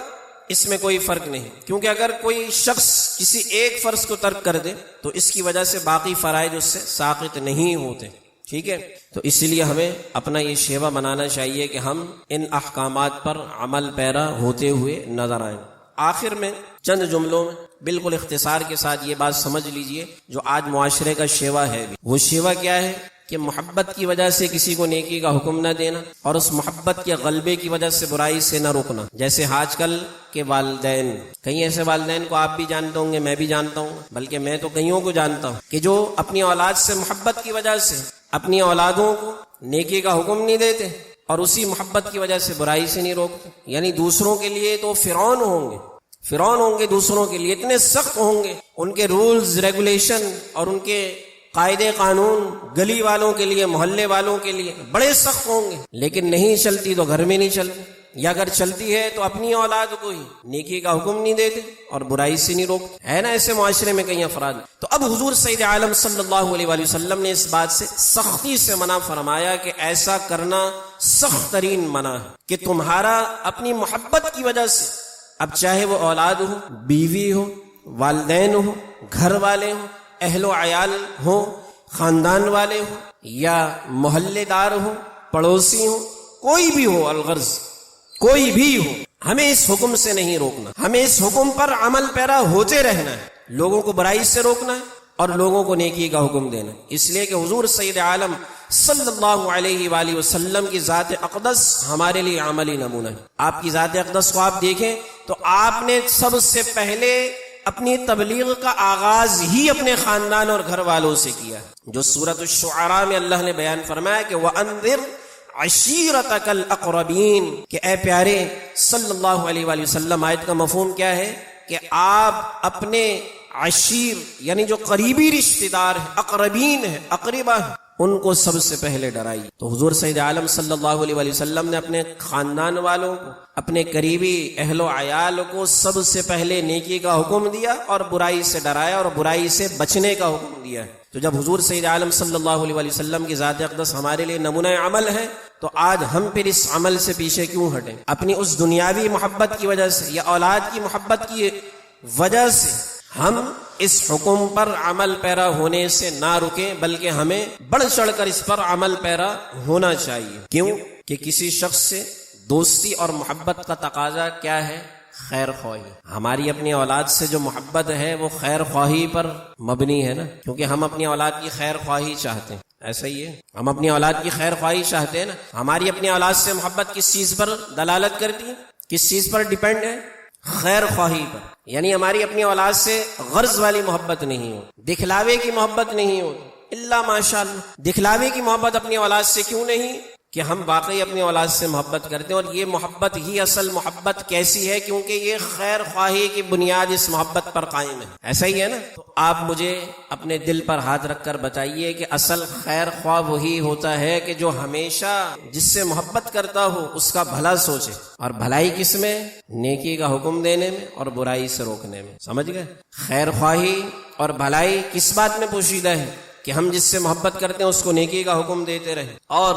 اس میں کوئی فرق نہیں، کیونکہ اگر کوئی شخص کسی ایک فرض کو ترک کر دے تو اس کی وجہ سے باقی فرائض اس سے ساقط نہیں ہوتے، ٹھیک ہے؟ تو اس لیے ہمیں اپنا یہ شیوا بنانا چاہیے کہ ہم ان احکامات پر عمل پیرا ہوتے ہوئے نظر آئیں۔ آخر میں چند جملوں میں بالکل اختصار کے ساتھ یہ بات سمجھ لیجئے جو آج معاشرے کا شیوا ہے، وہ شیوا کیا ہے کہ محبت کی وجہ سے کسی کو نیکی کا حکم نہ دینا، اور اس محبت کے غلبے کی وجہ سے برائی سے نہ روکنا۔ جیسے آج کل کے والدین، کئی ایسے والدین کو آپ بھی جانتے ہوں گے، میں بھی جانتا ہوں، بلکہ میں تو کئیوں کو جانتا ہوں کہ جو اپنی اولاد سے محبت کی وجہ سے اپنی اولادوں کو نیکی کا حکم نہیں دیتے اور اسی محبت کی وجہ سے برائی سے نہیں روکتے۔ یعنی دوسروں کے لیے تو فرعون ہوں گے، دوسروں کے لیے اتنے سخت ہوں گے، ان کے رولز ریگولیشن اور ان کے قاعدے قانون گلی والوں کے لیے، محلے والوں کے لیے بڑے سخت ہوں گے، لیکن نہیں چلتی تو گھر میں نہیں چلتی، یا اگر چلتی ہے تو اپنی اولاد کو ہی نیکی کا حکم نہیں دیتے اور برائی سے نہیں روکتے، ہے نا؟ ایسے معاشرے میں کئی افراد۔ تو اب حضور سید عالم صلی اللہ علیہ وآلہ وسلم نے اس بات سے سختی سے منع فرمایا کہ ایسا کرنا سخت ترین منع ہے کہ تمہارا اپنی محبت کی وجہ سے، اب چاہے وہ اولاد ہو، بیوی ہو، والدین ہو، گھر والے ہوں، اہل و عیال ہو، خاندان والے ہو، یا محلے دار ہو، پڑوسی ہو، کوئی بھی ہو، الغرض کوئی بھی ہو، ہمیں اس حکم سے نہیں روکنا، ہمیں اس حکم پر عمل پیرا ہوتے رہنا ہے، لوگوں کو برائی سے روکنا ہے اور لوگوں کو نیکی کا حکم دینا ہے۔ اس لیے کہ حضور سید عالم صلی اللہ علیہ وآلہ وسلم کی ذات اقدس ہمارے لیے عملی نمونہ ہے۔ آپ کی ذات اقدس کو آپ دیکھیں تو آپ نے سب سے پہلے اپنی تبلیغ کا آغاز ہی اپنے خاندان اور گھر والوں سے کیا، جو سورۃ الشعراء میں اللہ نے بیان فرمایا کہ وَأَنذِرْ عشیرتک الاقربین، کہ اے پیارے صلی اللہ علیہ وآلہ وسلم، آیت کا مفہوم کیا ہے کہ آپ اپنے عشیر یعنی جو قریبی رشتہ دار ہیں، اقربین ہیں، اقربا ہیں، ان کو سب سے پہلے ڈرائیے۔ تو حضور سید عالم صلی اللہ علیہ وآلہ وسلم نے اپنے خاندان والوں کو، اپنے قریبی اہل و عیال کو سب سے پہلے نیکی کا حکم دیا اور برائی سے ڈرایا اور برائی سے بچنے کا حکم دیا ہے۔ تو جب حضور سید عالم صلی اللہ علیہ وآلہ وسلم کی ذات اقدس ہمارے لیے نمونہ عمل ہے، تو آج ہم پھر اس عمل سے پیچھے کیوں ہٹیں؟ اپنی اس دنیاوی محبت کی وجہ سے یا اولاد کی محبت کی وجہ سے ہم اس حکم پر عمل پیرا ہونے سے نہ رکیں، بلکہ ہمیں بڑھ چڑھ کر اس پر عمل پیرا ہونا چاہیے۔ کیوں کہ کسی شخص سے دوستی اور محبت کا تقاضا کیا ہے؟ خیر خواہی۔ ہماری اپنی اولاد سے جو محبت ہے وہ خیر خواہی پر مبنی ہے نا، کیونکہ ہم اپنی اولاد کی خیر خواہی چاہتے ہیں۔ ایسا ہی ہے، ہم اپنی اولاد کی خیر خواہی چاہتے ہیں نا۔ ہماری اپنی اولاد سے محبت کس چیز پر دلالت کرتی ہے؟ کس چیز پر ڈیپینڈ ہے؟ خیر خواہی پر۔ یعنی ہماری اپنی اولاد سے غرض والی محبت نہیں ہو، دکھلاوے کی محبت نہیں ہو، الا ماشاء اللہ۔ دکھلاوے کی محبت اپنی اولاد سے کیوں نہیں؟ کہ ہم واقعی اپنی اولاد سے محبت کرتے ہیں، اور یہ محبت ہی اصل محبت کیسی ہے؟ کیونکہ یہ خیر خواہی کی بنیاد اس محبت پر قائم ہے۔ ایسا ہی ہے نا؟ تو آپ مجھے اپنے دل پر ہاتھ رکھ کر بتائیے کہ اصل خیر خواہ وہی ہوتا ہے کہ جو ہمیشہ جس سے محبت کرتا ہو اس کا بھلا سوچے، اور بھلائی کس میں؟ نیکی کا حکم دینے میں اور برائی سے روکنے میں۔ سمجھ گئے؟ خیر خواہی اور بھلائی کس بات میں پوشیدہ ہے؟ کہ ہم جس سے محبت کرتے ہیں اس کو نیکی کا حکم دیتے رہیں اور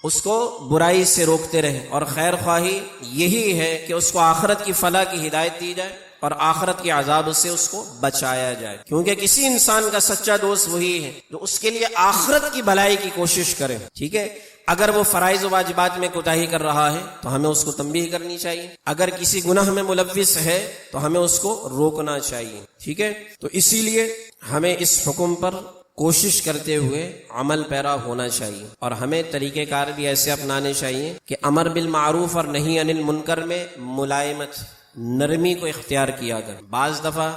اس کو برائی سے روکتے رہیں، اور خیر خواہی یہی ہے کہ اس کو آخرت کی فلاح کی ہدایت دی جائے اور آخرت کے عذاب سے اس کو بچایا جائے، کیونکہ کسی انسان کا سچا دوست وہی ہے جو اس کے لیے آخرت کی بھلائی کی کوشش کرے۔ ٹھیک ہے؟ اگر وہ فرائض و واجبات میں کوتاہی کر رہا ہے تو ہمیں اس کو تنبیہ کرنی چاہیے، اگر کسی گناہ میں ملوث ہے تو ہمیں اس کو روکنا چاہیے۔ ٹھیک ہے؟ تو اسی لیے ہمیں اس حکم پر کوشش کرتے ہوئے عمل پیرا ہونا چاہیے، اور ہمیں طریقہ کار بھی ایسے اپنانے چاہیے کہ امر بالمعروف اور نہی عن المنکر میں ملائمت، نرمی کو اختیار کیا کر۔ بعض دفعہ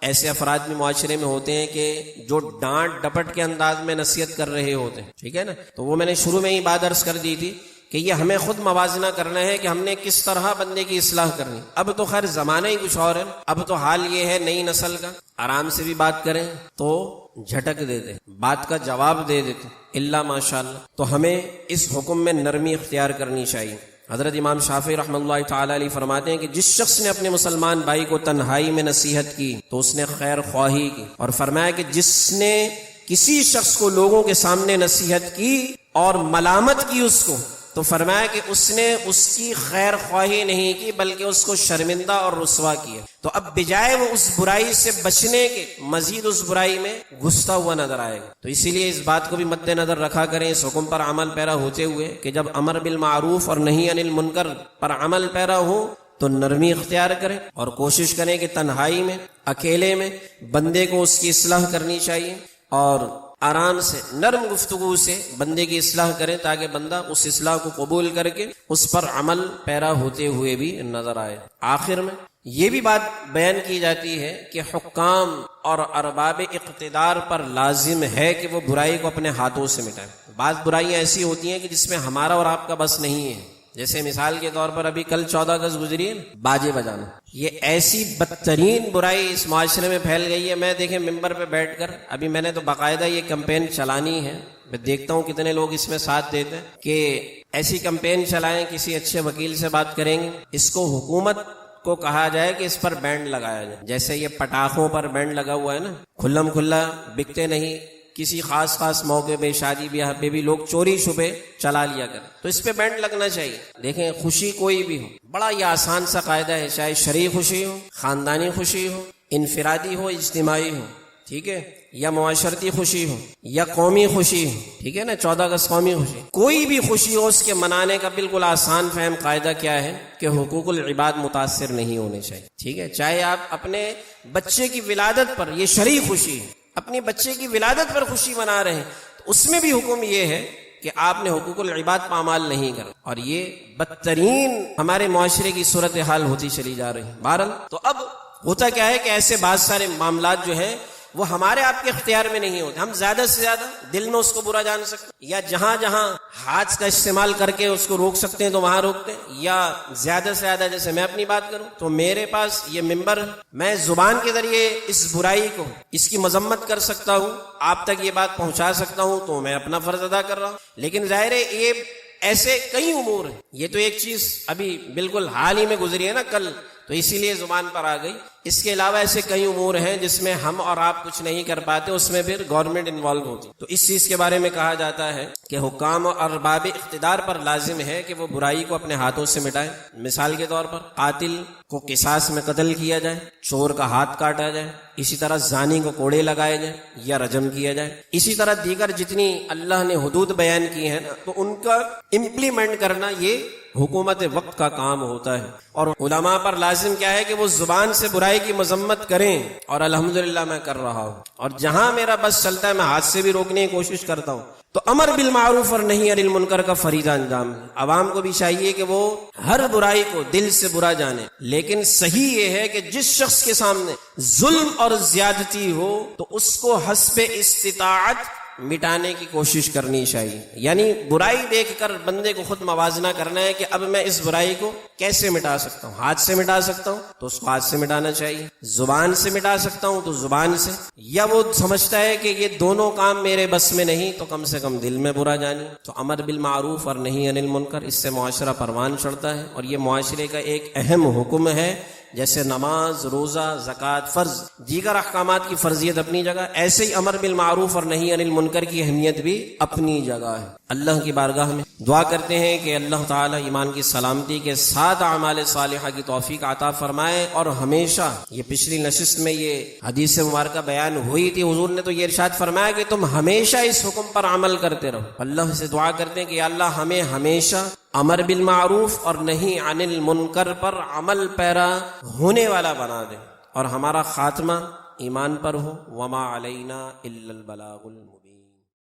ایسے افراد بھی معاشرے میں ہوتے ہیں کہ جو ڈانٹ ڈپٹ کے انداز میں نصیحت کر رہے ہوتے ہیں، ٹھیک ہے نا؟ تو وہ میں نے شروع میں ہی بات عرض کر دی تھی کہ یہ ہمیں خود موازنہ کرنا ہے کہ ہم نے کس طرح بندے کی اصلاح کرنی۔ اب تو خیر زمانہ ہی کچھ اور ہے، اب تو حال یہ ہے نئی نسل کا، آرام سے بھی بات کریں تو جھٹک دیتے، بات کا جواب دے دیتے، الا ماشاءاللہ۔ تو ہمیں اس حکم میں نرمی اختیار کرنی چاہیے۔ حضرت امام شافعی رحمۃ اللہ تعالی علیہ فرماتے ہیں کہ جس شخص نے اپنے مسلمان بھائی کو تنہائی میں نصیحت کی تو اس نے خیر خواہی کی، اور فرمایا کہ جس نے کسی شخص کو لوگوں کے سامنے نصیحت کی اور ملامت کی اس کو، تو فرمایا کہ اس نے اس کی خیر خواہی نہیں کی بلکہ اس کو شرمندہ اور رسوا کیا۔ تو اب بجائے وہ اس برائی سے بچنے کے مزید اس برائی میں گھستا ہوا نظر آئے گا۔ تو اسی لیے اس بات کو بھی مد نظر رکھا کریں اس حکم پر عمل پیرا ہوتے ہوئے کہ جب امر بالمعروف اور نہی عن المنکر پر عمل پیرا ہو تو نرمی اختیار کریں اور کوشش کریں کہ تنہائی میں، اکیلے میں بندے کو اس کی اصلاح کرنی چاہیے، اور آرام سے نرم گفتگو سے بندے کی اصلاح کریں تاکہ بندہ اس اصلاح کو قبول کر کے اس پر عمل پیرا ہوتے ہوئے بھی نظر آئے۔ آخر میں یہ بھی بات بیان کی جاتی ہے کہ حکام اور ارباب اقتدار پر لازم ہے کہ وہ برائی کو اپنے ہاتھوں سے مٹائیں۔ بعض برائیاں ایسی ہوتی ہیں کہ جس میں ہمارا اور آپ کا بس نہیں ہے، جیسے مثال کے طور پر ابھی کل 14 اگست گزری ہے، باجے بجانا، یہ ایسی بدترین برائی اس معاشرے میں پھیل گئی ہے۔ میں دیکھیں ممبر پہ بیٹھ کر، ابھی میں نے تو باقاعدہ یہ کمپین چلانی ہے، میں دیکھتا ہوں کتنے لوگ اس میں ساتھ دیتے ہیں کہ ایسی کمپین چلائیں، کسی اچھے وکیل سے بات کریں گے، اس کو حکومت کو کہا جائے کہ اس پر بینڈ لگایا جائے، جیسے یہ پٹاخوں پر بینڈ لگا ہوا ہے نا، کھلم کھلا بکتے نہیں، کسی خاص موقع پہ شادی بیاہ پہ بھی لوگ چوری چھپے چلا لیا کریں، تو اس پہ بینڈ لگنا چاہیے۔ دیکھیں خوشی کوئی بھی ہو، بڑا یہ آسان سا قاعدہ ہے، چاہے شرعی خوشی ہو، خاندانی خوشی ہو، انفرادی ہو، اجتماعی ہو، ٹھیک ہے، یا معاشرتی خوشی ہو یا قومی خوشی ہو، ٹھیک ہے نا، 14 اگست قومی خوشی، کوئی بھی خوشی ہو، اس کے منانے کا بالکل آسان فہم قاعدہ کیا ہے کہ حقوق العباد متاثر نہیں ہونے چاہیے، ٹھیک ہے۔ چاہے آپ اپنے بچے کی ولادت پر، یہ شرعی خوشی ہے، اپنے بچے کی ولادت پر خوشی منا رہے ہیں، تو اس میں بھی حکم یہ ہے کہ آپ نے حقوق العباد پامال نہیں کرنا، اور یہ بدترین ہمارے معاشرے کی صورتحال ہوتی چلی جا رہی ہے۔ بہرحال تو اب ہوتا کیا ہے کہ ایسے بہت سارے معاملات جو ہیں وہ ہمارے آپ کے اختیار میں نہیں ہوتے. ہم زیادہ سے زیادہ دل میں اس کو برا جان سکتے ہیں، یا جہاں جہاں ہاتھ کا استعمال کر کے اس کو روک سکتے ہیں تو وہاں روکتے ہیں، یا زیادہ سے زیادہ جیسے میں اپنی بات کروں تو میرے پاس یہ ممبر ہے، میں زبان کے ذریعے اس برائی کو، اس کی مذمت کر سکتا ہوں، آپ تک یہ بات پہنچا سکتا ہوں، تو میں اپنا فرض ادا کر رہا ہوں. لیکن ظاہر ہے یہ ایسے کئی امور ہیں. یہ تو ایک چیز ابھی بالکل حال ہی میں گزری ہے نا کل، تو اسی لیے زبان پر آ گئی. اس کے علاوہ ایسے کئی امور ہیں جس میں ہم اور آپ کچھ نہیں کر پاتے، اس میں پھر گورنمنٹ انوالو ہوتی. تو اس چیز کے بارے میں کہا جاتا ہے کہ حکام اور ارباب اقتدار پر لازم ہے کہ وہ برائی کو اپنے ہاتھوں سے مٹائیں. مثال کے طور پر قاتل کو قصاص میں قتل کیا جائے، چور کا ہاتھ کاٹا جائے، اسی طرح زانی کو کوڑے لگائے جائیں یا رجم کیا جائے. اسی طرح دیگر جتنی اللہ نے حدود بیان کی ہیں نا، تو ان کا امپلیمنٹ کرنا یہ حکومت وقت کا کام ہوتا ہے. اور علماء پر لازم کیا ہے کہ وہ زبان سے برائی کی مذمت کریں، اور الحمدللہ میں کر رہا ہوں. اور جہاں میرا بس چلتا ہے میں ہاتھ سے بھی روکنے کی کوشش کرتا ہوں. تو امر بالمعروف اور نہی عن المنکر کا فریضہ انجام ہے. عوام کو بھی چاہیے کہ وہ ہر برائی کو دل سے برا جانے، لیکن صحیح یہ ہے کہ جس شخص کے سامنے ظلم اور زیادتی ہو تو اس کو حسب استطاعت مٹانے کی کوشش کرنی چاہیے. یعنی برائی دیکھ کر بندے کو خود موازنہ کرنا ہے کہ اب میں اس برائی کو کیسے مٹا سکتا ہوں. ہاتھ سے مٹا سکتا ہوں تو اس کو ہاتھ سے مٹانا چاہیے، زبان سے مٹا سکتا ہوں تو زبان سے، یا وہ سمجھتا ہے کہ یہ دونوں کام میرے بس میں نہیں تو کم سے کم دل میں برا جانی. تو امر بالمعروف اور نہی عن المنکر، اس سے معاشرہ پروان چڑھتا ہے، اور یہ معاشرے کا ایک اہم حکم ہے. جیسے نماز، روزہ، زکوٰۃ فرض، دیگر احکامات کی فرضیت اپنی جگہ، ایسے ہی امر بالمعروف اور نہی عن المنکر کی اہمیت بھی اپنی جگہ ہے. اللہ کی بارگاہ میں دعا کرتے ہیں کہ اللہ تعالی ایمان کی سلامتی کے ساتھ اعمال صالحہ کی توفیق عطا فرمائے. اور ہمیشہ یہ پچھلی نشست میں یہ حدیث مبارکہ بیان ہوئی تھی، حضور نے تو یہ ارشاد فرمایا کہ تم ہمیشہ اس حکم پر عمل کرتے رہو. اللہ سے دعا کرتے ہیں کہ یا اللہ ہمیں ہمیشہ امر بالمعروف اور نہی عن المنکر پر عمل پیرا ہونے والا بنا دے، اور ہمارا خاتمہ ایمان پر ہو. وما علینا الا البلاغ المبین.